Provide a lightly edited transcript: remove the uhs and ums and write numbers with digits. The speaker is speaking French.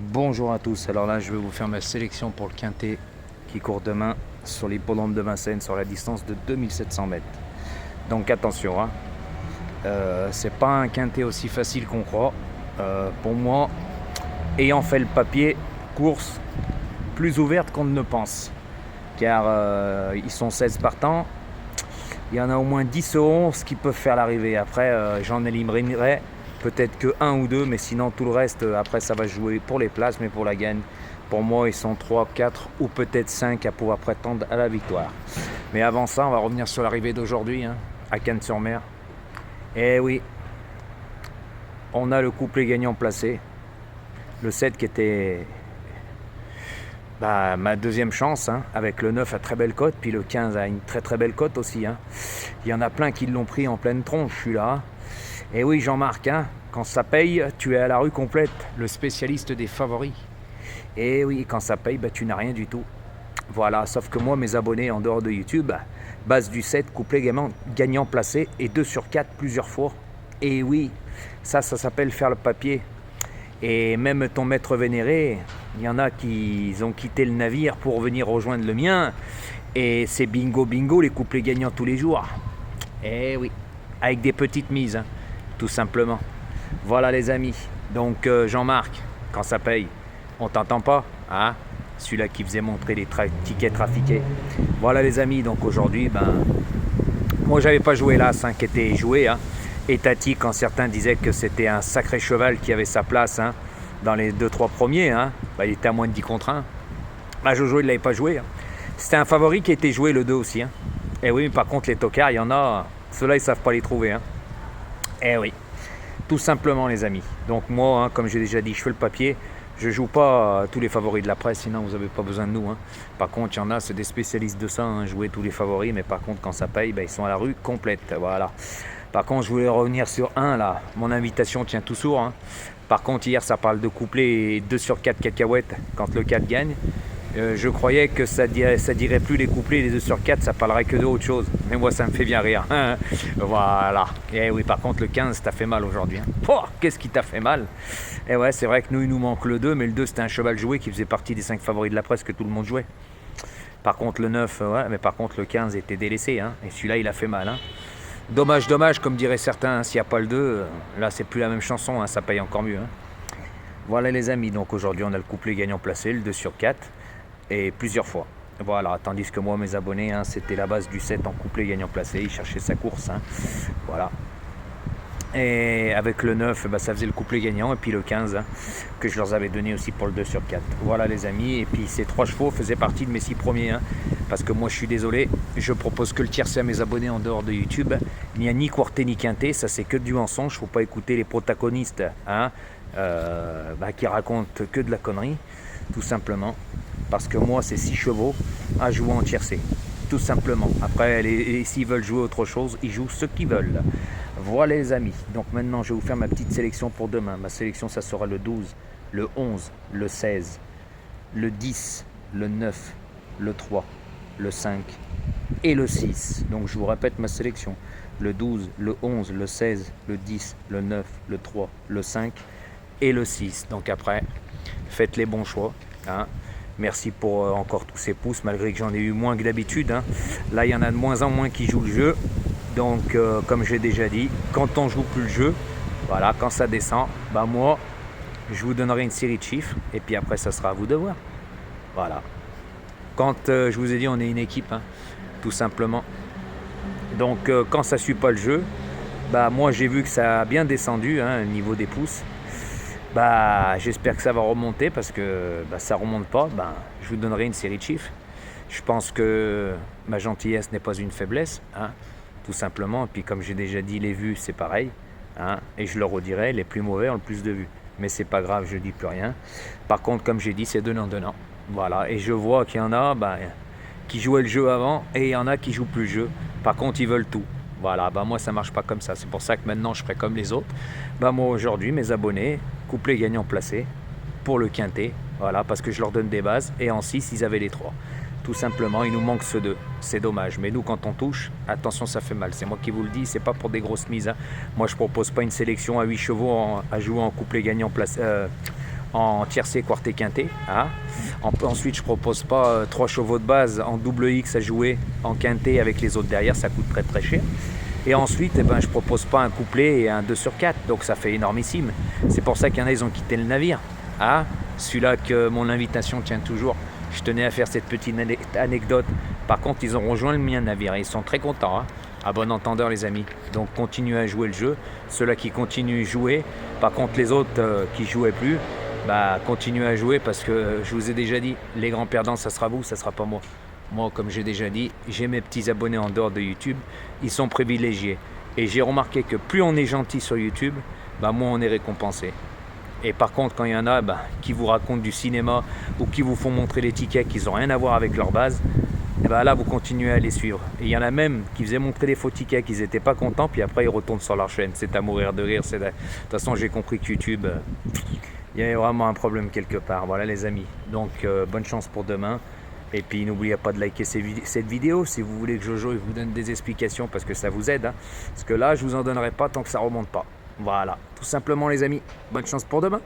Bonjour à tous, alors là je vais vous faire ma sélection pour le quintet qui court demain sur l'hippodrome de Vincennes sur la distance de 2700 mètres. Donc attention, hein, c'est pas un quintet aussi facile qu'on croit. Pour moi, ayant fait le papier, course plus ouverte qu'on ne le pense. Car ils sont 16 partants, il y en a au moins 10 ou 11 qui peuvent faire l'arrivée. Après, j'en éliminerai peut-être que un ou deux, mais sinon tout le reste, après ça va jouer pour les places, mais pour la gagne. Pour moi, ils sont 3, 4 ou peut-être 5 à pouvoir prétendre à la victoire. Mais avant ça, on va revenir sur l'arrivée d'aujourd'hui, hein, à Cannes-sur-Mer. Et oui, on a le couplet gagnant placé. Le 7 qui était ma deuxième chance, hein, avec le 9 à très belle cote, puis le 15 a une très très belle cote aussi. Hein. Il y en a plein qui l'ont pris en pleine tronche, je suis là. Et oui, Jean-Marc, hein, quand ça paye, tu es à la rue complète, le spécialiste des favoris. Et oui, quand ça paye, tu n'as rien du tout. Voilà, sauf que moi, mes abonnés en dehors de YouTube, base du 7, couplet gagnant placé et 2 sur 4 plusieurs fois. Et oui, ça s'appelle faire le papier. Et même ton maître vénéré, il y en a qui ont quitté le navire pour venir rejoindre le mien. Et c'est bingo bingo les couplets gagnants tous les jours. Et oui, avec des petites mises, hein, tout simplement. Voilà les amis. Donc Jean-Marc, quand ça paye, on t'entend pas, hein? Celui-là qui faisait montrer les tickets trafiqués. Voilà les amis, donc aujourd'hui, moi j'avais pas joué l'As, hein, qui était joué, hein. Et Tati, quand certains disaient que c'était un sacré cheval qui avait sa place, hein, dans les 2-3 premiers, hein, il était à moins de 10 contre 1. Jojo, il l'avait pas joué, hein. C'était un favori qui était joué le 2 aussi, hein. Et oui, mais par contre les tocards, il y en a, ceux-là ils savent pas les trouver, hein. Et oui, tout simplement les amis. Donc moi, hein, comme j'ai déjà dit, je fais le papier. Je joue pas tous les favoris de la presse, sinon vous n'avez pas besoin de nous, hein. Par contre, il y en a, c'est des spécialistes de ça, hein, jouer tous les favoris, mais par contre, quand ça paye, ils sont à la rue complète. Voilà. Par contre, je voulais revenir sur un là. Mon invitation tient tout sourd, hein. Par contre, hier, ça parle de couplet 2 sur 4 cacahuètes quand le 4 gagne. Je croyais que ça dirait plus les couplets, les 2 sur 4, ça parlerait que d'autre chose. Mais moi, ça me fait bien rire. Voilà. Et oui, par contre, le 15, t'as fait mal aujourd'hui, hein. Oh, qu'est-ce qui t'a fait mal? Et ouais, c'est vrai que nous, il nous manque le 2, mais le 2, c'était un cheval joué qui faisait partie des 5 favoris de la presse que tout le monde jouait. Par contre, le 9, ouais, mais par contre, le 15 était délaissé, hein. Et celui-là, il a fait mal, hein. Dommage, dommage, comme diraient certains, hein, s'il n'y a pas le 2, là, c'est plus la même chanson, hein, ça paye encore mieux, hein. Voilà les amis, donc aujourd'hui, on a le couplet gagnant placé, le 2 sur 4. Et plusieurs fois. Voilà, tandis que moi, mes abonnés, hein, c'était la base du 7 en couplet gagnant placé, ils cherchaient sa course, hein. Voilà. Et avec le 9, ça faisait le couplet gagnant, et puis le 15, hein, que je leur avais donné aussi pour le 2 sur 4. Voilà les amis, et puis ces 3 chevaux faisaient partie de mes 6 premiers, hein, parce que moi je suis désolé, je propose que le tiercé à mes abonnés en dehors de YouTube. Il n'y a ni quarté ni quinté, ça c'est que du mensonge, faut pas écouter les protagonistes, hein, qui racontent que de la connerie, tout simplement. Parce que moi, c'est 6 chevaux à jouer en tiercé. Tout simplement. Après, s'ils veulent jouer autre chose, ils jouent ce qu'ils veulent. Voilà les amis. Donc maintenant, je vais vous faire ma petite sélection pour demain. Ma sélection, ça sera le 12, le 11, le 16, le 10, le 9, le 3, le 5 et le 6. Donc je vous répète ma sélection. Le 12, le 11, le 16, le 10, le 9, le 3, le 5 et le 6. Donc après, faites les bons choix, hein. Merci pour encore tous ces pouces, malgré que j'en ai eu moins que d'habitude, hein. Là, il y en a de moins en moins qui jouent le jeu. Donc, comme j'ai déjà dit, quand on joue plus le jeu, voilà, quand ça descend, moi, je vous donnerai une série de chiffres. Et puis après, ça sera à vous de voir. Voilà. Quand je vous ai dit, on est une équipe, hein, tout simplement. Donc, quand ça ne suit pas le jeu, moi, j'ai vu que ça a bien descendu, hein, au niveau des pouces. J'espère que ça va remonter parce que ça remonte pas, je vous donnerai une série de chiffres. Je pense que ma gentillesse n'est pas une faiblesse, hein, tout simplement. Et puis comme j'ai déjà dit, les vues c'est pareil, hein, et je le redirai, les plus mauvais ont le plus de vues. Mais c'est pas grave, je dis plus rien. Par contre, comme j'ai dit, c'est donnant-donnant. Voilà, et je vois qu'il y en a qui jouaient le jeu avant et il y en a qui jouent plus le jeu. Par contre, ils veulent tout. Voilà, moi ça marche pas comme ça. C'est pour ça que maintenant je ferai comme les autres. Moi aujourd'hui, mes abonnés, couplet gagnant placé pour le quintet. Voilà, parce que je leur donne des bases. Et en 6, ils avaient les 3. Tout simplement, il nous manque ce 2. C'est dommage. Mais nous, quand on touche, attention, ça fait mal. C'est moi qui vous le dis, c'est pas pour des grosses mises, hein. Moi, je propose pas une sélection à 8 chevaux à jouer en couplet gagnant placé. en tiercé, quarté, quinté. Hein. Ensuite, je propose pas 3 chevaux de base en double X à jouer en quinté avec les autres derrière, ça coûte très très cher. Et ensuite, eh ben, je propose pas un couplet et un 2/4, donc ça fait énormissime. C'est pour ça qu'il y en a, ils ont quitté le navire. Ah, celui-là que mon invitation tient toujours. Je tenais à faire cette petite anecdote. Par contre, ils ont rejoint le mien navire et ils sont très contents. Hein. À bon entendeur, les amis. Donc, continuez à jouer le jeu. Ceux-là qui continuent à jouer. Par contre, les autres qui jouaient plus, bah, continuez à jouer parce que je vous ai déjà dit, les grands perdants, ça sera vous, ça sera pas moi. Moi, comme j'ai déjà dit, j'ai mes petits abonnés en dehors de YouTube. Ils sont privilégiés. Et j'ai remarqué que plus on est gentil sur YouTube, bah, moins on est récompensé. Et par contre, quand il y en a qui vous racontent du cinéma ou qui vous font montrer les tickets qui n'ont rien à voir avec leur base, et là, vous continuez à les suivre. Et il y en a même qui faisaient montrer des faux tickets, qu'ils n'étaient pas contents, puis après ils retournent sur leur chaîne. C'est à mourir de rire. De toute façon, j'ai compris que YouTube, il y avait vraiment un problème quelque part. Voilà les amis. Donc, bonne chance pour demain. Et puis, n'oubliez pas de liker cette vidéo si vous voulez que Jojo vous donne des explications parce que ça vous aide. Hein. Parce que là, je ne vous en donnerai pas tant que ça ne remonte pas. Voilà, tout simplement les amis. Bonne chance pour demain.